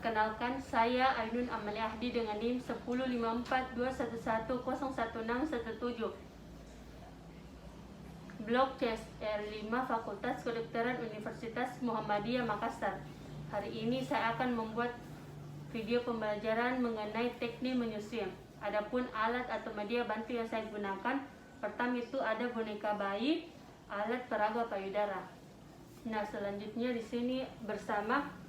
Kenalkan, saya Ainun Amalia Ahdi dengan NIM 1054211011617. Blog CSR5 Fakultas Kedokteran Universitas Muhammadiyah Makassar. Hari ini saya akan membuat video pembelajaran mengenai teknik menyusui. Adapun alat atau media bantu yang saya gunakan, pertama itu ada boneka bayi, alat peraga payudara. Nah, selanjutnya di sini bersama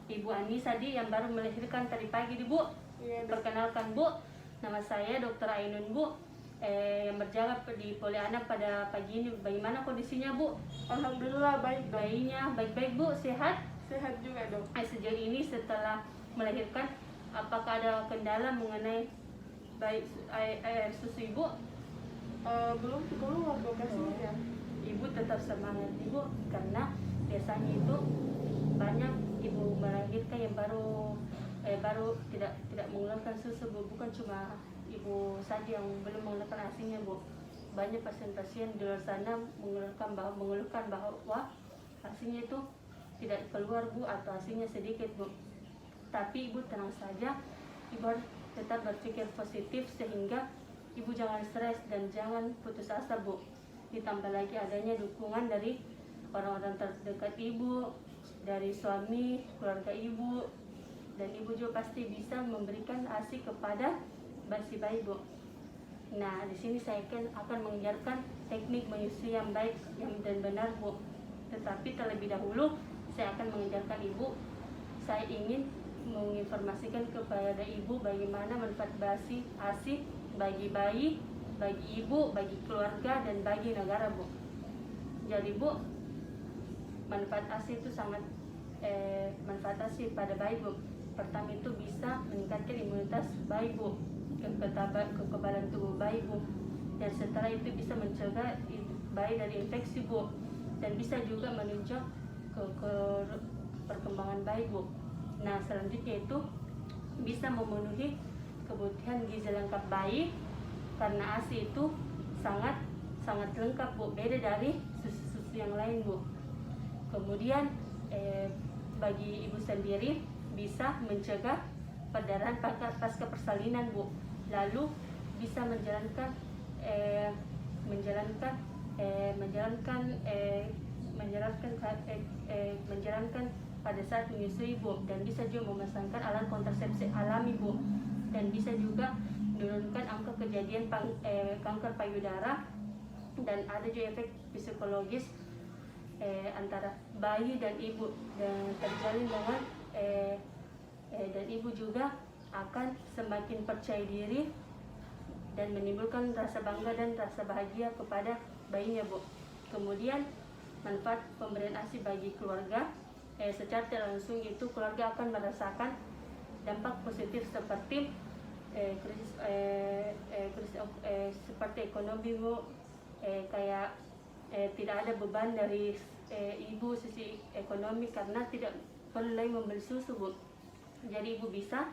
Ibu Anissa yang baru melahirkan tadi pagi, Bu. Iya, Perkenalkan, Bu, nama saya Dr. Ainun, Bu. Yang berjaga di Poliana pada pagi ini. Bagaimana kondisinya, Bu? Alhamdulillah baik, dok. Bayinya baik-baik, Bu, sehat? Sehat juga, dok. Sejauh ini setelah melahirkan, apakah ada kendala mengenai air susu Ibu? Belum keluar lokasinya ya. Ibu tetap semangat, Ibu, karena biasanya itu banyak ibu melahirkan yang baru tidak mengeluarkan susu, Bu. Bukan cuma ibu saja yang belum mengeluarkan ASInya, Bu. Banyak pasien-pasien di luar sana mengeluhkan bahwa ASInya itu tidak keluar, Bu, atau ASInya sedikit, Bu. Tapi Ibu tenang saja, Ibu harus tetap berpikir positif sehingga Ibu jangan stres dan jangan putus asa, Bu. Ditambah lagi adanya dukungan dari orang-orang terdekat Ibu, dari suami, keluarga Ibu, dan Ibu juga pasti bisa memberikan ASI kepada si bayi, Bu. Nah, di sini saya akan mengajarkan teknik menyusui yang baik dan benar, Bu. Tetapi terlebih dahulu saya akan mengajarkan Ibu, saya ingin menginformasikan kepada Ibu bagaimana manfaat ASI bagi bayi, bagi Ibu, bagi keluarga, dan bagi negara, Bu. Jadi, Bu, manfaat ASI itu sangat manfaat ASI pada bayi, Bu. Pertama itu bisa meningkatkan imunitas bayi, Bu, kekebalan tubuh bayi, Bu. Dan setelah itu bisa mencegah bayi dari infeksi, Bu. Dan bisa juga menunjang ke perkembangan bayi, Bu. Nah, selanjutnya itu bisa memenuhi kebutuhan gizi lengkap bayi, karena ASI itu sangat lengkap, Bu, beda dari susu-susu yang lain, Bu. Kemudian bagi ibu sendiri bisa mencegah perdarahan pasca persalinan, Bu. Lalu bisa menjalankan pada saat menyusui, Bu, dan bisa juga memasangkan alat kontrasepsi alami, Bu, dan bisa juga menurunkan angka kejadian kanker payudara, dan ada juga efek psikologis antara bayi dan ibu, dan terjalin dengan dan ibu juga akan semakin percaya diri dan menimbulkan rasa bangga dan rasa bahagia kepada bayinya, Bu. Kemudian manfaat pemberian ASI bagi keluarga, secara tidak langsung itu keluarga akan merasakan dampak positif seperti seperti ekonomi, Bu, kayak tidak ada beban dari ibu sisi ekonomi karena tidak perlu lagi membeli susu, Bu. Jadi ibu bisa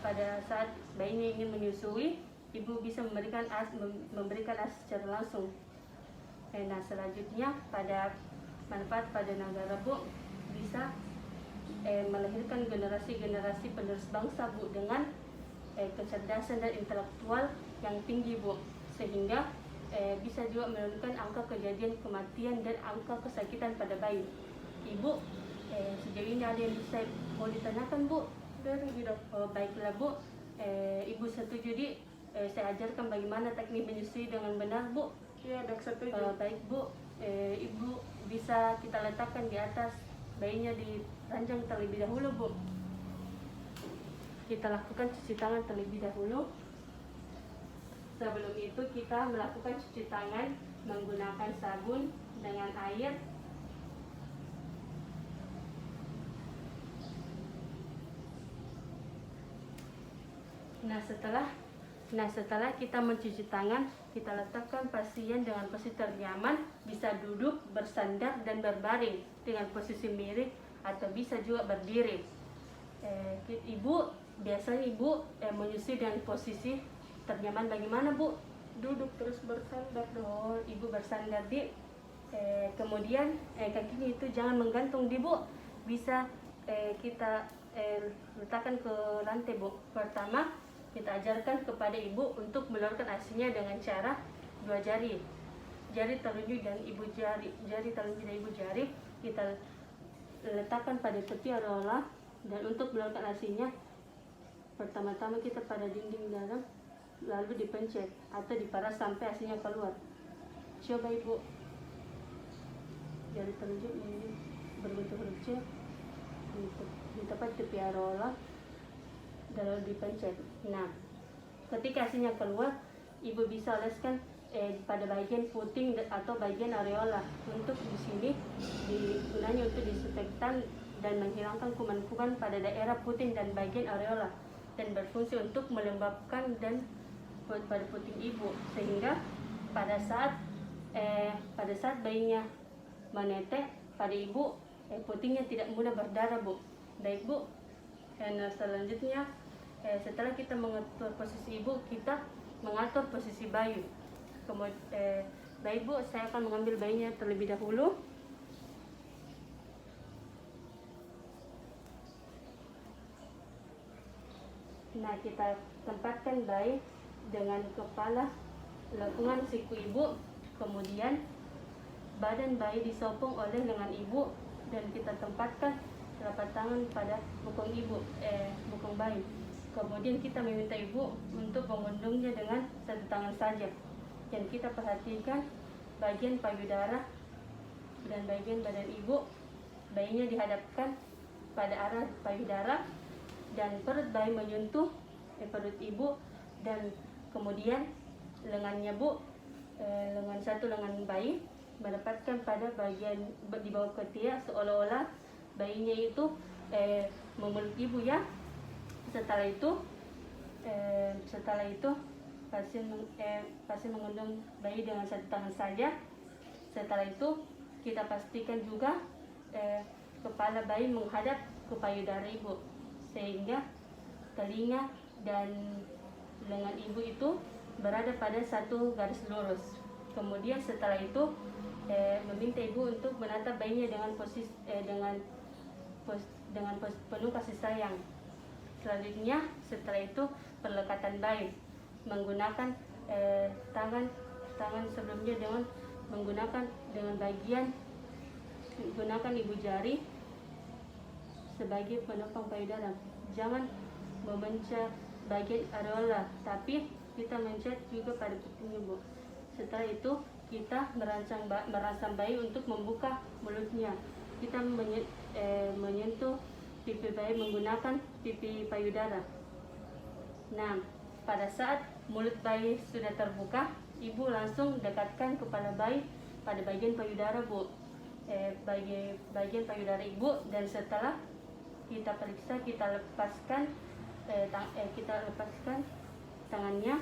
pada saat bayinya ingin menyusui, ibu bisa memberikan ASI secara langsung. Nah, selanjutnya pada manfaat pada negara, Bu, bisa melahirkan generasi penerus bangsa, Bu, dengan kecerdasan dan intelektual yang tinggi, Bu, sehingga bisa juga menurunkan angka kejadian kematian dan angka kesakitan pada bayi. Ibu, sejauh ini ada yang bisa mau ditanyakan, Bu? Baiklah, Bu. Ibu setuju saya ajarkan bagaimana teknik menyusui dengan benar, Bu? Iya, dok, setuju. Baik, Bu. Ibu bisa kita letakkan di atas bayinya di ranjang terlebih dahulu, Bu. Kita lakukan cuci tangan terlebih dahulu. Sebelum itu kita melakukan cuci tangan menggunakan sabun dengan air. Nah, setelah kita mencuci tangan, kita letakkan pasien dengan posisi ternyaman, bisa duduk, bersandar, dan berbaring dengan posisi miring atau bisa juga berdiri. Biasanya ibu menyusui dengan posisi ternyaman bagaimana, Bu? Duduk terus bersandar, dok. Oh, ibu bersandar, kemudian kakinya itu jangan menggantung, Bu. Bisa kita letakkan ke lantai Bu. Pertama kita ajarkan kepada ibu untuk mengeluarkan ASINya dengan cara 2 jari, jari telunjuk dan ibu jari, jari telunjuk dan ibu jari kita letakkan pada tepi areola. Dan untuk mengeluarkan ASINya, pertama-tama kita pada dinding dalam, lalu dipencet atau diperas sampai ASINya keluar. Coba ibu, jari telunjuk ini berbentuk huruf C di tepat tepi areola, lalu dipencet. Nah, ketika ASINya keluar, ibu bisa oleskan pada bagian puting atau bagian areola. Untuk di sini gunanya untuk disinfektan dan menghilangkan kuman-kuman pada daerah puting dan bagian areola, dan berfungsi untuk melembabkan dan pada puting ibu, sehingga pada saat bayinya menetes pada ibu, putingnya tidak mudah berdarah Bu. Baik Bu. Nah, selanjutnya setelah kita mengatur posisi ibu, kita mengatur posisi bayi. Kemudian baik Bu, saya akan mengambil bayinya terlebih dahulu. Nah, kita tempatkan bayi dengan kepala lengkungan siku ibu, kemudian badan bayi disopong oleh lengan ibu, dan kita tempatkan telapak tangan pada bokong ibu, bokong bayi. Kemudian kita meminta ibu untuk menggendongnya dengan 1 tangan saja, dan kita perhatikan bagian payudara dan bagian badan ibu. Bayinya dihadapkan pada arah payudara dan perut bayi menyentuh perut ibu, dan kemudian lengannya Bu, lengan bayi mendapatkan pada bagian di bawah ketiak, seolah-olah bayinya itu memeluk ibu ya. Setelah itu pasien menggendong bayi dengan 1 tangan saja. Setelah itu kita pastikan juga kepala bayi menghadap ke payudara ibu, sehingga telinga dan lengan ibu itu berada pada satu garis lurus. Kemudian setelah itu meminta ibu untuk menatap bayinya dengan posisi penuh kasih sayang. Selanjutnya setelah itu perlekatan bayi menggunakan tangan sebelumnya dengan menggunakan gunakan ibu jari sebagai penopang payudara. Jangan memencet bagian areola, tapi kita mencet juga pada putingnya Bu. Setelah itu kita merangsang bayi untuk membuka mulutnya. Kita menyentuh pipi bayi menggunakan pipi payudara. Nah, pada saat mulut bayi sudah terbuka, ibu langsung dekatkan kepala bayi pada bagian payudara Bu, bagian payudara ibu, dan setelah kita periksa, kita lepaskan tangannya.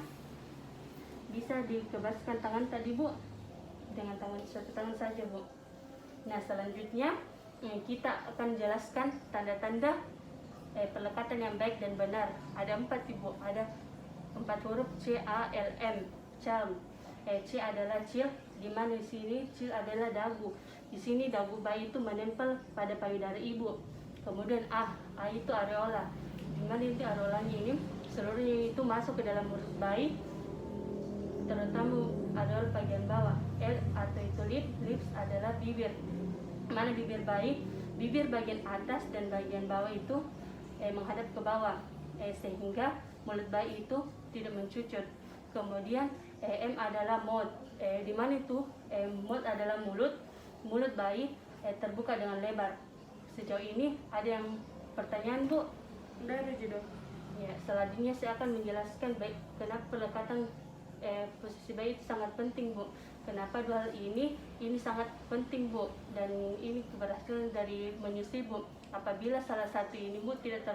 Bisa dikebaskan tangan tadi Bu, dengan 1 tangan saja Bu. Nah, selanjutnya kita akan jelaskan tanda-tanda pelekatan yang baik dan benar. Ada 4 Ibu, ada 4 huruf CALM, CALM. C adalah cil, di mana di sini cil adalah dagu. Di sini dagu bayi itu menempel pada payudara ibu. Kemudian A itu areola, di mana itu areolanya ini seluruhnya itu masuk ke dalam mulut bayi, terutama areola bagian bawah. L atau itu lips adalah bibir, mana bibir bayi, bibir bagian atas dan bagian bawah itu menghadap ke bawah, sehingga mulut bayi itu tidak mencucut. Kemudian M adalah mouth, di mana itu mouth adalah mulut bayi terbuka dengan lebar. Sejauh ini ada yang pertanyaan Bu? Udah ada Dok. Ya, selanjutnya saya akan menjelaskan kenapa pelekatan posisi bayi itu sangat penting Bu. Kenapa 2 hal ini sangat penting Bu, dan ini keberhasilan dari menyusui Bu. Apabila salah satu ini Bu tidak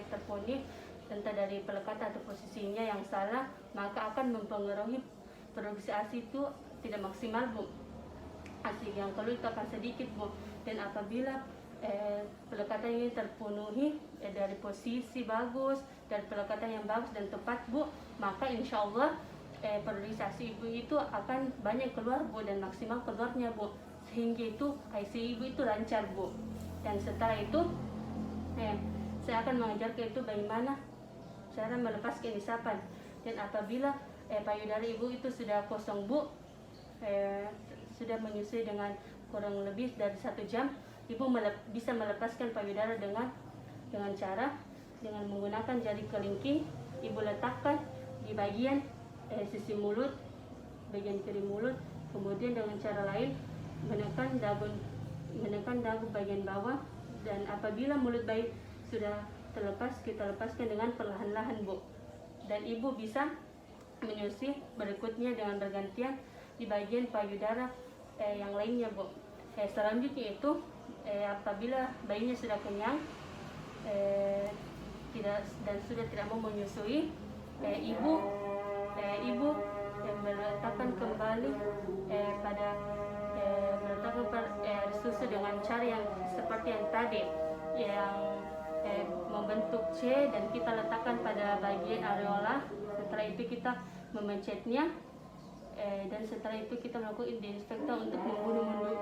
terpenuhi entah dari pelekatan atau posisinya yang salah, maka akan mempengaruhi produksi ASI itu tidak maksimal Bu. ASI yang keluar itu akan sedikit Bu, dan apabila pelekatan ini terpenuhi dari posisi bagus, dari pelekatan yang bagus dan tepat Bu, maka insya Allah produksi ASI ibu itu akan banyak keluar Bu, dan maksimal keluarnya Bu, sehingga itu ASI ibu itu lancar Bu. Dan setelah itu kita akan mengajarkan itu bagaimana cara melepaskan isapan. Dan apabila payudara ibu itu sudah kosong Bu, sudah menyusui dengan kurang lebih dari 1 jam, ibu bisa melepaskan payudara dengan cara dengan menggunakan jari kelingking. Ibu letakkan di bagian sisi mulut, bagian kiri mulut, kemudian dengan cara lain menekan dagu bagian bawah. Dan apabila mulut bayi sudah terlepas, kita lepaskan dengan perlahan-lahan Bu. Dan ibu bisa menyusui berikutnya dengan bergantian di bagian payudara yang lainnya Bu. Selanjutnya itu apabila bayinya sudah kenyang dan sudah tidak mau menyusui, ibu meletakkan kembali meletakkan susu dengan cara yang seperti yang tadi, yang membentuk C, dan kita letakkan pada bagian areola. Setelah itu kita memencetnya, dan setelah itu kita melakukan disinfektan untuk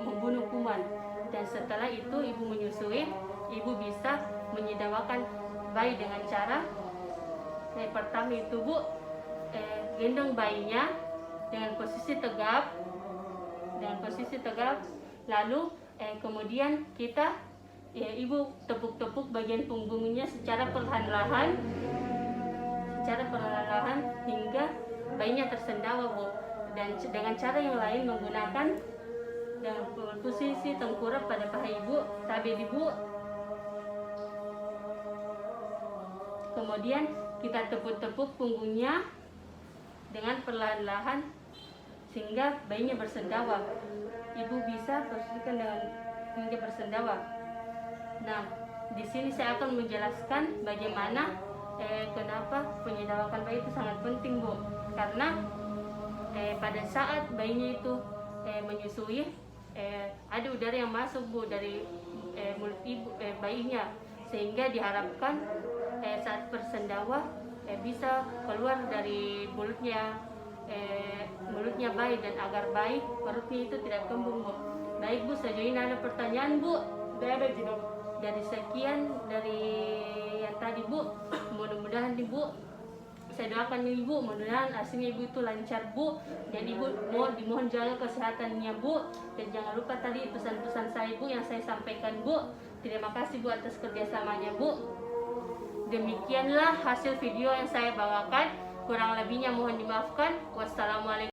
membunuh kuman. Dan setelah itu ibu menyusui, ibu bisa menyedawakan bayi dengan cara pertama itu Bu, gendong bayinya dengan posisi tegap, lalu kemudian kita ibu tepuk-tepuk bagian punggungnya secara perlahan-lahan hingga bayinya tersendawa Bu. Dan dengan cara yang lain menggunakan dengan posisi tengkurap pada paha ibu, tabir ibu, kemudian kita tepuk-tepuk punggungnya dengan perlahan-lahan sehingga bayinya bersendawa. Ibu bisa posisikan dengan hingga bersendawa. Nah, di sini saya akan menjelaskan bagaimana kenapa penyedawakan bayi itu sangat penting Bu. Karena pada saat bayinya itu menyusui, ada udara yang masuk Bu dari mulut ibu bayinya, sehingga diharapkan saat bersendawa bisa keluar dari mulutnya bayi, dan agar bayi perutnya itu tidak kembung Bu. Baik Bu, sejauh ini ada pertanyaan Bu? Tidak ada Dok. Dari sekian dari yang tadi Bu, mudah-mudahan nih Bu, saya doakan Ibu, mudah-mudahan hasilnya Ibu itu lancar Bu. Dan Ibu dimohon jaga kesehatannya Bu. Dan jangan lupa tadi pesan-pesan saya Bu yang saya sampaikan Bu. Terima kasih Bu atas kerjasamanya Bu. Demikianlah hasil video yang saya bawakan. Kurang lebihnya mohon dimaafkan. Wassalamualaikum.